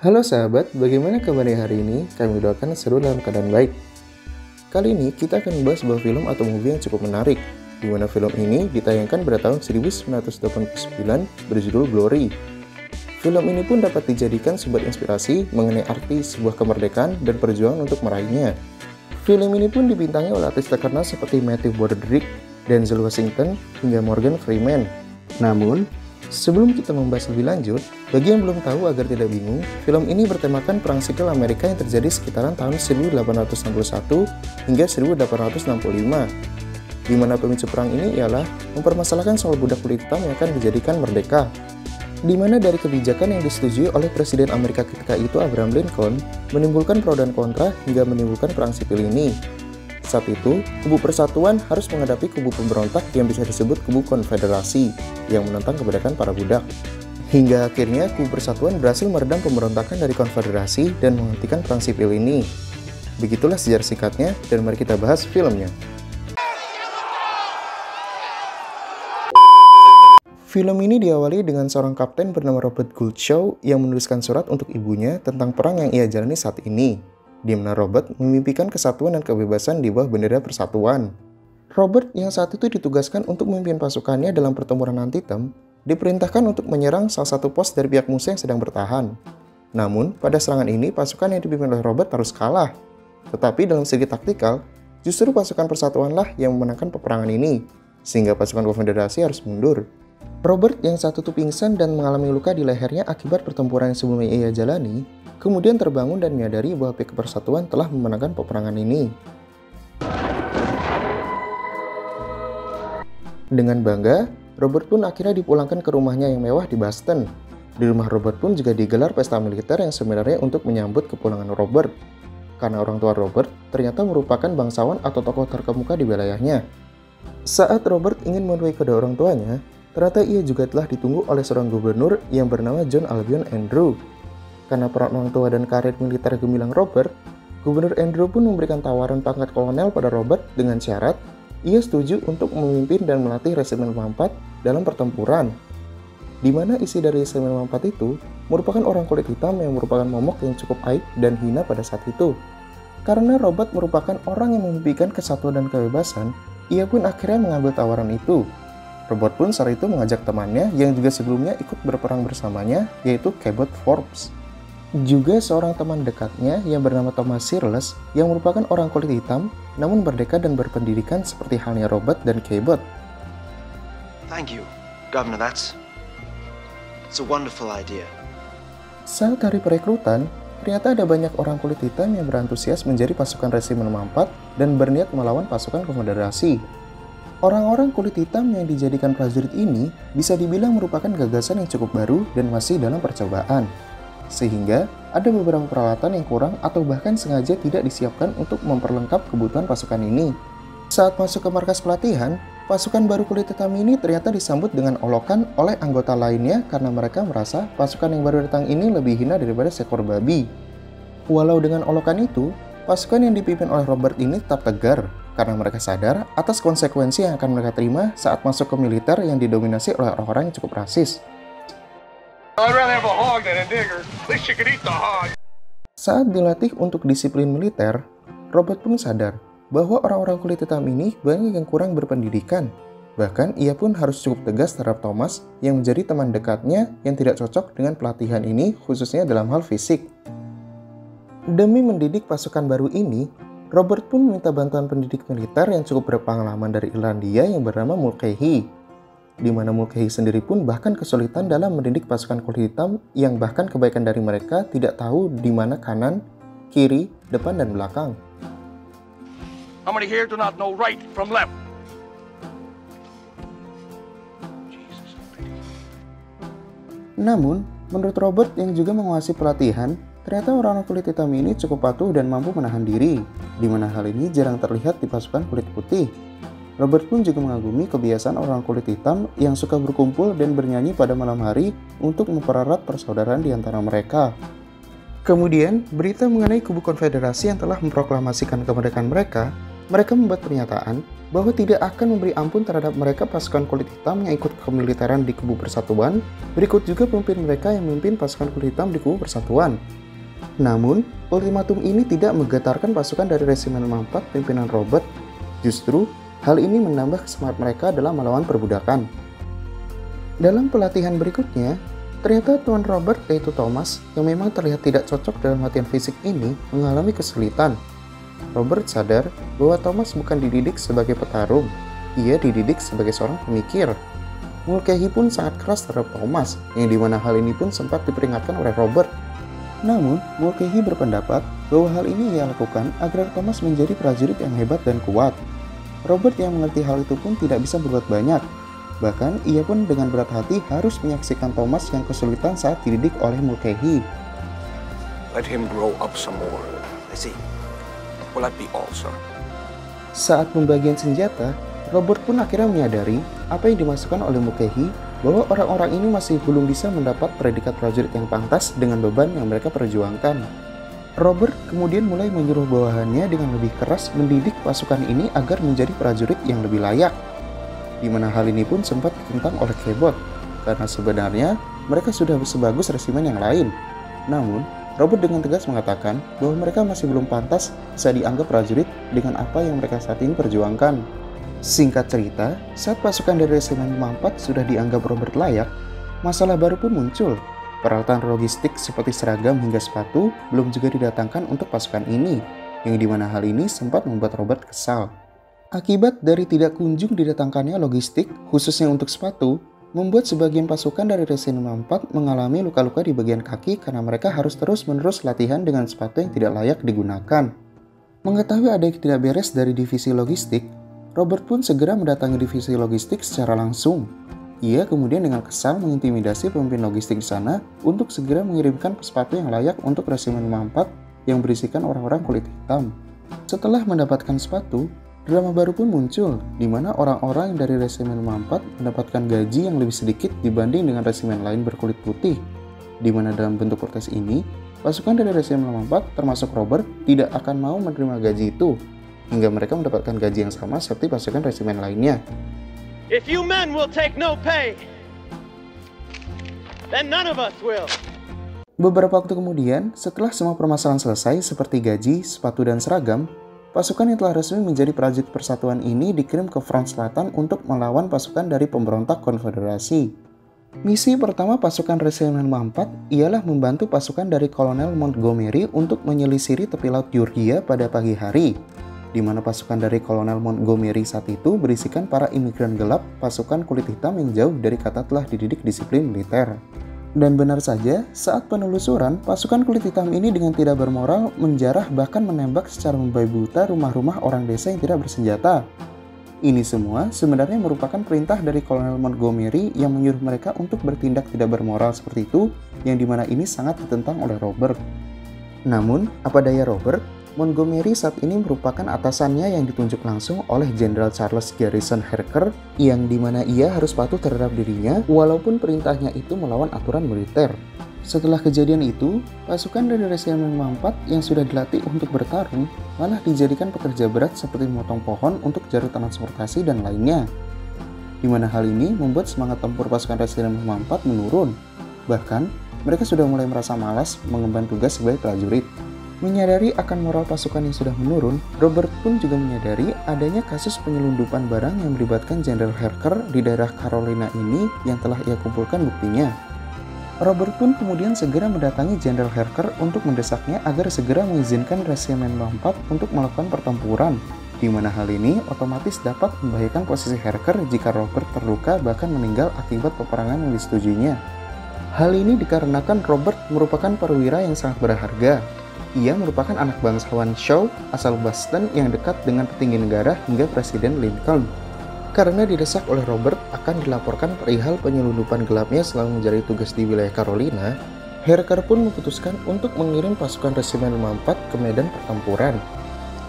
Halo sahabat, bagaimana kabarnya hari ini? Kami doakan seru dalam keadaan baik. Kali ini kita akan membahas sebuah film atau movie yang cukup menarik, di mana film ini ditayangkan pada tahun 1989 berjudul Glory. Film ini pun dapat dijadikan sebuah inspirasi mengenai arti sebuah kemerdekaan dan perjuangan untuk meraihnya. Film ini pun dibintangi oleh artis terkenal seperti Matthew Broderick, Denzel Washington, hingga Morgan Freeman. Namun, sebelum kita membahas lebih lanjut, bagi yang belum tahu agar tidak bingung, film ini bertemakan perang sipil Amerika yang terjadi sekitaran tahun 1861 hingga 1865, di mana pemicu perang ini ialah mempermasalahkan soal budak kulit hitam yang akan dijadikan merdeka, di mana dari kebijakan yang disetujui oleh Presiden Amerika ketika itu Abraham Lincoln menimbulkan pro dan kontra hingga menimbulkan perang sipil ini. Saat itu, kubu persatuan harus menghadapi kubu pemberontak yang bisa disebut kubu konfederasi yang menentang kemerdekaan para budak. Hingga akhirnya kubu persatuan berhasil meredam pemberontakan dari konfederasi dan menghentikan perang sipil ini. Begitulah sejarah singkatnya, dan mari kita bahas filmnya. Film ini diawali dengan seorang kapten bernama Robert Gouldshaw yang menuliskan surat untuk ibunya tentang perang yang ia jalani saat ini, di mana Robert memimpikan kesatuan dan kebebasan di bawah bendera persatuan. Robert yang saat itu ditugaskan untuk memimpin pasukannya dalam pertempuran anti-tem, diperintahkan untuk menyerang salah satu pos dari pihak musuh yang sedang bertahan. Namun, pada serangan ini pasukan yang dipimpin oleh Robert harus kalah. Tetapi dalam segi taktikal, justru pasukan persatuanlah yang memenangkan peperangan ini, sehingga pasukan konfederasi harus mundur. Robert yang saat itu pingsan dan mengalami luka di lehernya akibat pertempuran yang sebelumnya ia jalani, kemudian terbangun dan menyadari bahwa pihak persatuan telah memenangkan peperangan ini. Dengan bangga, Robert pun akhirnya dipulangkan ke rumahnya yang mewah di Boston. Di rumah Robert pun juga digelar pesta militer yang sebenarnya untuk menyambut kepulangan Robert, karena orang tua Robert ternyata merupakan bangsawan atau tokoh terkemuka di wilayahnya. Saat Robert ingin menemui kedua orang tuanya, ternyata ia juga telah ditunggu oleh seorang gubernur yang bernama John Albion Andrew. Karena peran orang tua dan karir militer gemilang Robert, Gubernur Andrew pun memberikan tawaran pangkat kolonel pada Robert dengan syarat ia setuju untuk memimpin dan melatih Resimen 54 dalam pertempuran. Di mana isi dari Resimen 54 itu merupakan orang kulit hitam yang merupakan momok yang cukup aib dan hina pada saat itu. Karena Robert merupakan orang yang memimpikan kesatuan dan kebebasan, ia pun akhirnya mengambil tawaran itu. Robert pun saat itu mengajak temannya yang juga sebelumnya ikut berperang bersamanya, yaitu Cabot Forbes. Juga seorang teman dekatnya yang bernama Thomas Searles yang merupakan orang kulit hitam namun merdeka dan berpendidikan seperti halnya Robert dan Cabot. Thank you, Governor. It's a wonderful idea. Saat hari perekrutan, ternyata ada banyak orang kulit hitam yang berantusias menjadi pasukan Resimen 54 dan berniat melawan pasukan konfederasi. Orang-orang kulit hitam yang dijadikan prajurit ini bisa dibilang merupakan gagasan yang cukup baru dan masih dalam percobaan. Sehingga ada beberapa peralatan yang kurang atau bahkan sengaja tidak disiapkan untuk memperlengkap kebutuhan pasukan ini. Saat masuk ke markas pelatihan, pasukan baru kulit hitam ini ternyata disambut dengan olokan oleh anggota lainnya karena mereka merasa pasukan yang baru datang ini lebih hina daripada seekor babi. Walau dengan olokan itu, pasukan yang dipimpin oleh Robert ini tetap tegar karena mereka sadar atas konsekuensi yang akan mereka terima saat masuk ke militer yang didominasi oleh orang-orang yang cukup rasis. Saat dilatih untuk disiplin militer, Robert pun sadar bahwa orang-orang kulit hitam ini banyak yang kurang berpendidikan. Bahkan ia pun harus cukup tegas terhadap Thomas yang menjadi teman dekatnya yang tidak cocok dengan pelatihan ini khususnya dalam hal fisik. Demi mendidik pasukan baru ini, Robert pun meminta bantuan pendidik militer yang cukup berpengalaman dari Irlandia yang bernama Mulcahy. Di mana Mulcahy sendiri pun bahkan kesulitan dalam mendidik pasukan kulit hitam yang bahkan kebaikan dari mereka tidak tahu di mana kanan, kiri, depan, dan belakang. How many here do not know right from left? Namun, menurut Robert yang juga menguasai pelatihan, ternyata orang-orang kulit hitam ini cukup patuh dan mampu menahan diri, di mana hal ini jarang terlihat di pasukan kulit putih. Robert pun juga mengagumi kebiasaan orang kulit hitam yang suka berkumpul dan bernyanyi pada malam hari untuk mempererat persaudaraan di antara mereka. Kemudian, berita mengenai kubu konfederasi yang telah memproklamasikan kemerdekaan mereka Mereka membuat pernyataan bahwa tidak akan memberi ampun terhadap mereka pasukan kulit hitam yang ikut kemiliteran di kubu Persatuan, berikut juga pemimpin mereka yang memimpin pasukan kulit hitam di kubu Persatuan. Namun, ultimatum ini tidak menggetarkan pasukan dari Resimen 54 pimpinan Robert. Justru, hal ini menambah semangat mereka dalam melawan perbudakan. Dalam pelatihan berikutnya, ternyata Tuan Robert yaitu Thomas yang memang terlihat tidak cocok dalam latihan fisik ini mengalami kesulitan. Robert sadar bahwa Thomas bukan dididik sebagai petarung, ia dididik sebagai seorang pemikir. Mulcahy pun sangat keras terhadap Thomas, yang dimana hal ini pun sempat diperingatkan oleh Robert. Namun, Mulcahy berpendapat bahwa hal ini ia lakukan agar Thomas menjadi prajurit yang hebat dan kuat. Robert yang mengerti hal itu pun tidak bisa berbuat banyak. Bahkan, ia pun dengan berat hati harus menyaksikan Thomas yang kesulitan saat dididik oleh Mulcahy. Let him grow up some more. I see. Will that be all, sir? Saat pembagian senjata, Robert pun akhirnya menyadari apa yang dimasukkan oleh Mulcahy bahwa orang-orang ini masih belum bisa mendapat predikat prajurit yang pantas dengan beban yang mereka perjuangkan. Robert kemudian mulai menyuruh bawahannya dengan lebih keras mendidik pasukan ini agar menjadi prajurit yang lebih layak. Di mana hal ini pun sempat ditentang oleh Cabot, karena sebenarnya mereka sudah sebagus resimen yang lain. Namun, Robert dengan tegas mengatakan bahwa mereka masih belum pantas bisa dianggap prajurit dengan apa yang mereka saat ini perjuangkan. Singkat cerita, saat pasukan dari Resimen 54 sudah dianggap Robert layak, masalah baru pun muncul. Peralatan logistik seperti seragam hingga sepatu belum juga didatangkan untuk pasukan ini, yang dimana hal ini sempat membuat Robert kesal. Akibat dari tidak kunjung didatangkannya logistik, khususnya untuk sepatu, membuat sebagian pasukan dari Resimen 54 mengalami luka-luka di bagian kaki karena mereka harus terus-menerus latihan dengan sepatu yang tidak layak digunakan. Mengetahui ada yang tidak beres dari divisi logistik, Robert pun segera mendatangi divisi logistik secara langsung. Ia kemudian dengan kesal mengintimidasi pemimpin logistik di sana untuk segera mengirimkan sepatu yang layak untuk Resimen 54 yang berisikan orang-orang kulit hitam. Setelah mendapatkan sepatu, drama baru pun muncul, di mana orang-orang dari Resimen 54 mendapatkan gaji yang lebih sedikit dibanding dengan resimen lain berkulit putih. Di mana dalam bentuk protes ini, pasukan dari Resimen 54 termasuk Robert tidak akan mau menerima gaji itu, hingga mereka mendapatkan gaji yang sama seperti pasukan resimen lainnya. If you men will take no pay, then none of us will. Beberapa waktu kemudian, setelah semua permasalahan selesai seperti gaji, sepatu, dan seragam, pasukan yang telah resmi menjadi prajurit persatuan ini dikirim ke front selatan untuk melawan pasukan dari pemberontak konfederasi. Misi pertama pasukan Resimen 54 ialah membantu pasukan dari Kolonel Montgomery untuk menyelisiri tepi laut Georgia pada pagi hari, di mana pasukan dari Kolonel Montgomery saat itu berisikan para imigran gelap pasukan kulit hitam yang jauh dari kata telah dididik disiplin militer. Dan benar saja, saat penelusuran, pasukan kulit hitam ini dengan tidak bermoral menjarah bahkan menembak secara membabi buta rumah-rumah orang desa yang tidak bersenjata. Ini semua sebenarnya merupakan perintah dari Kolonel Montgomery yang menyuruh mereka untuk bertindak tidak bermoral seperti itu, yang dimana ini sangat ditentang oleh Robert. Namun, apa daya Robert, Montgomery saat ini merupakan atasannya yang ditunjuk langsung oleh Jenderal Charles Garrison Harker, yang dimana ia harus patuh terhadap dirinya walaupun perintahnya itu melawan aturan militer. Setelah kejadian itu, pasukan dari Resimen 54 yang sudah dilatih untuk bertarung malah dijadikan pekerja berat seperti memotong pohon untuk jalur transportasi dan lainnya. Di mana hal ini membuat semangat tempur pasukan Resimen 54 menurun. Bahkan, mereka sudah mulai merasa malas mengemban tugas sebagai prajurit. Menyadari akan moral pasukan yang sudah menurun, Robert pun juga menyadari adanya kasus penyelundupan barang yang melibatkan Jenderal Harker di daerah Carolina ini yang telah ia kumpulkan buktinya. Robert pun kemudian segera mendatangi Jenderal Harker untuk mendesaknya agar segera mengizinkan Resimen 54 untuk melakukan pertempuran, di mana hal ini otomatis dapat membahayakan posisi Harker jika Robert terluka bahkan meninggal akibat peperangan yang disetujuinya. Hal ini dikarenakan Robert merupakan perwira yang sangat berharga. Ia merupakan anak bangsawan Shaw asal Boston yang dekat dengan petinggi negara hingga Presiden Lincoln. Karena didesak oleh Robert akan dilaporkan perihal penyelundupan gelapnya selama menjalani tugas di wilayah Carolina, Harker pun memutuskan untuk mengirim pasukan Resimen 54 ke medan pertempuran.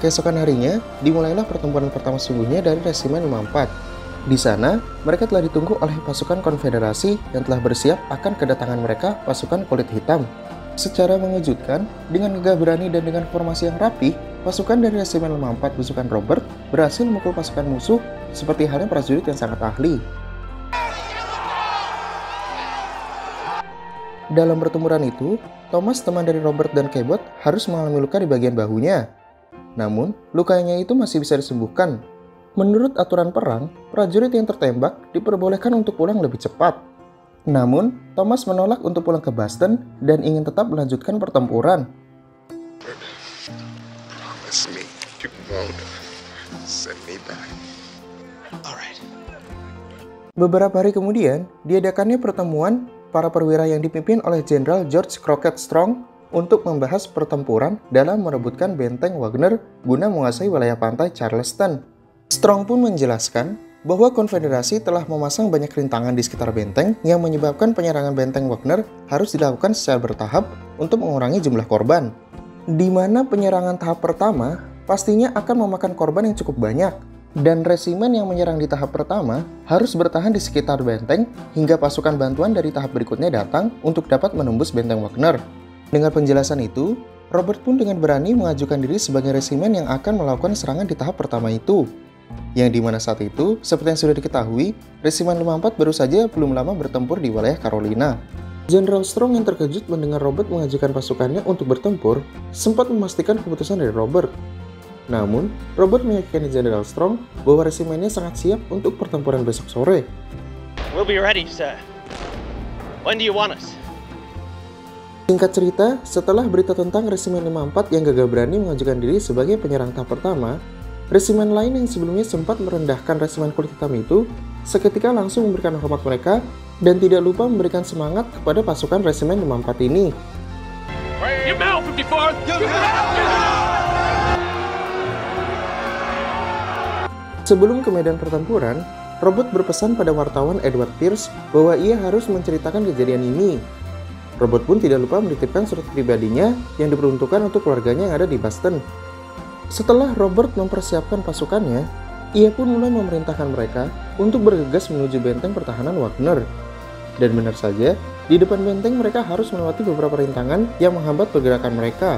Keesokan harinya, dimulailah pertempuran pertama sungguhnya dari Resimen 54. Di sana, mereka telah ditunggu oleh pasukan konfederasi yang telah bersiap akan kedatangan mereka pasukan kulit hitam. Secara mengejutkan, dengan gagah berani dan dengan formasi yang rapi, pasukan dari Resimen 54 besukan Robert berhasil memukul pasukan musuh seperti halnya prajurit yang sangat ahli. Dalam pertempuran itu, Thomas, teman dari Robert dan Cabot, harus mengalami luka di bagian bahunya. Namun, lukanya itu masih bisa disembuhkan. Menurut aturan perang, prajurit yang tertembak diperbolehkan untuk pulang lebih cepat. Namun, Thomas menolak untuk pulang ke Boston dan ingin tetap melanjutkan pertempuran. Promise me you won't send me back. All right. Beberapa hari kemudian, diadakannya pertemuan para perwira yang dipimpin oleh Jenderal George Crockett Strong untuk membahas pertempuran dalam merebutkan benteng Wagner guna menguasai wilayah pantai Charleston. Strong pun menjelaskan bahwa konfederasi telah memasang banyak rintangan di sekitar benteng yang menyebabkan penyerangan benteng Wagner harus dilakukan secara bertahap untuk mengurangi jumlah korban. Di mana penyerangan tahap pertama pastinya akan memakan korban yang cukup banyak, dan resimen yang menyerang di tahap pertama harus bertahan di sekitar benteng hingga pasukan bantuan dari tahap berikutnya datang untuk dapat menembus benteng Wagner. Dengan penjelasan itu, Robert pun dengan berani mengajukan diri sebagai resimen yang akan melakukan serangan di tahap pertama itu. Yang dimana saat itu, seperti yang sudah diketahui, Resimen 54 baru saja belum lama bertempur di wilayah Carolina. Jenderal Strong yang terkejut mendengar Robert mengajukan pasukannya untuk bertempur, sempat memastikan keputusan dari Robert. Namun, Robert meyakinkan Jenderal Strong bahwa resimennya sangat siap untuk pertempuran besok sore. We'll be ready, sir. When do you want us? Singkat cerita, setelah berita tentang Resimen 54 yang gagal berani mengajukan diri sebagai penyerang tahap pertama, resimen lain yang sebelumnya sempat merendahkan resimen kulit hitam itu seketika langsung memberikan hormat mereka dan tidak lupa memberikan semangat kepada pasukan Resimen 54 ini. Sebelum ke medan pertempuran, Robert berpesan pada wartawan Edward Pierce bahwa ia harus menceritakan kejadian ini. Robert pun tidak lupa menitipkan surat pribadinya yang diperuntukkan untuk keluarganya yang ada di Boston. Setelah Robert mempersiapkan pasukannya, ia pun mulai memerintahkan mereka untuk bergegas menuju benteng pertahanan Wagner. Dan benar saja, di depan benteng mereka harus melewati beberapa rintangan yang menghambat pergerakan mereka.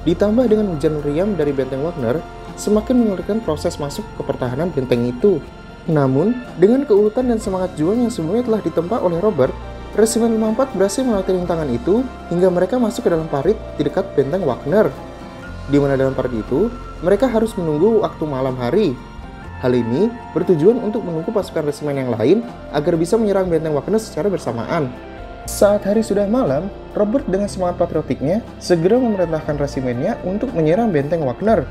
Ditambah dengan hujan meriam dari benteng Wagner, semakin menyulitkan proses masuk ke pertahanan benteng itu. Namun, dengan keuletan dan semangat juang yang sebelumnya telah ditempa oleh Robert, Resimen 54 berhasil melewati rintangan itu hingga mereka masuk ke dalam parit di dekat benteng Wagner. Di mana dalam parit itu, mereka harus menunggu waktu malam hari. Hal ini bertujuan untuk menunggu pasukan resimen yang lain agar bisa menyerang benteng Wagner secara bersamaan. Saat hari sudah malam, Robert dengan semangat patriotiknya segera memerintahkan resimennya untuk menyerang benteng Wagner.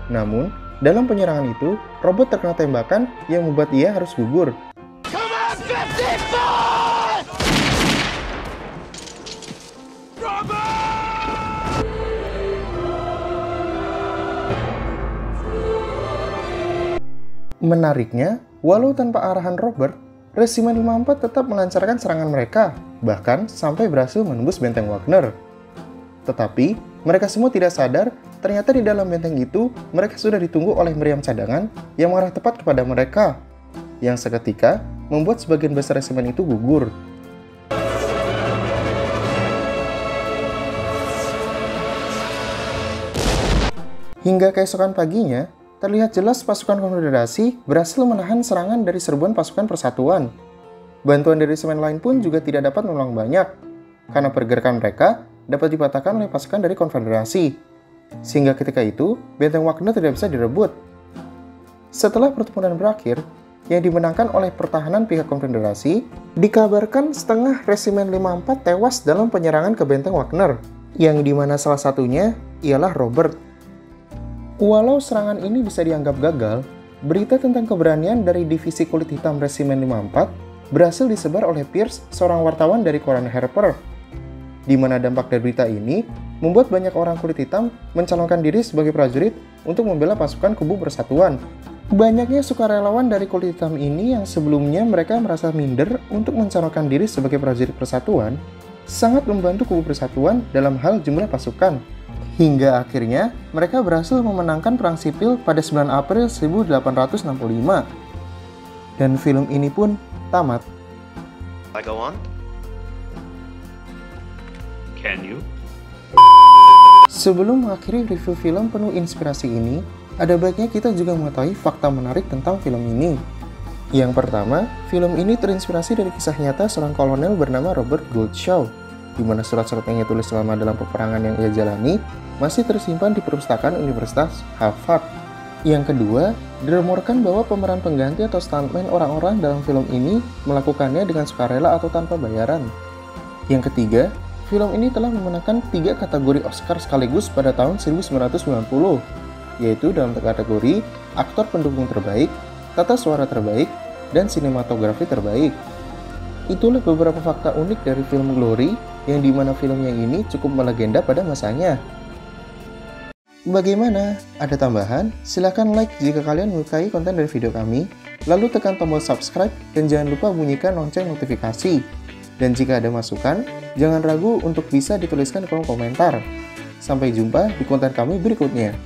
Namun, dalam penyerangan itu, Robert terkena tembakan yang membuat ia harus gugur. Menariknya, walau tanpa arahan Robert, Resimen 54 tetap melancarkan serangan mereka, bahkan sampai berhasil menembus benteng Wagner. Tetapi, mereka semua tidak sadar, ternyata di dalam benteng itu, mereka sudah ditunggu oleh meriam cadangan yang mengarah tepat kepada mereka, yang seketika membuat sebagian besar resimen itu gugur. Hingga keesokan paginya, terlihat jelas pasukan konfederasi berhasil menahan serangan dari serbuan pasukan persatuan. Bantuan dari resimen lain pun juga tidak dapat menolong banyak, karena pergerakan mereka dapat dipatahkan oleh pasukan dari konfederasi. Sehingga ketika itu, benteng Wagner tidak bisa direbut. Setelah pertempuran berakhir, yang dimenangkan oleh pertahanan pihak konfederasi, dikabarkan setengah Resimen 54 tewas dalam penyerangan ke benteng Wagner, yang dimana salah satunya ialah Robert. Walau serangan ini bisa dianggap gagal, berita tentang keberanian dari divisi kulit hitam Resimen 54 berhasil disebar oleh Pierce, seorang wartawan dari koran Harper. Di mana dampak dari berita ini membuat banyak orang kulit hitam mencalonkan diri sebagai prajurit untuk membela pasukan kubu persatuan. Banyaknya sukarelawan dari kulit hitam ini yang sebelumnya mereka merasa minder untuk mencalonkan diri sebagai prajurit persatuan, sangat membantu kubu persatuan dalam hal jumlah pasukan. Hingga akhirnya, mereka berhasil memenangkan Perang Sipil pada 9 April 1865. Dan film ini pun tamat. I go on? Can you? Sebelum mengakhiri review film penuh inspirasi ini, ada baiknya kita juga mengetahui fakta menarik tentang film ini. Yang pertama, film ini terinspirasi dari kisah nyata seorang kolonel bernama Robert Gould Shaw, di mana surat-surat yang ia tulis selama dalam peperangan yang ia jalani masih tersimpan di perpustakaan Universitas Harvard. Yang kedua, dirumorkan bahwa pemeran pengganti atau stuntman orang-orang dalam film ini melakukannya dengan sukarela atau tanpa bayaran. Yang ketiga, film ini telah memenangkan 3 kategori Oscar sekaligus pada tahun 1990, yaitu dalam kategori aktor pendukung terbaik, tata suara terbaik, dan sinematografi terbaik. Itulah beberapa fakta unik dari film Glory, yang dimana filmnya ini cukup melegenda pada masanya. Bagaimana? Ada tambahan? Silahkan like jika kalian menyukai konten dari video kami, lalu tekan tombol subscribe dan jangan lupa bunyikan lonceng notifikasi. Dan jika ada masukan, jangan ragu untuk bisa dituliskan di kolom komentar. Sampai jumpa di konten kami berikutnya.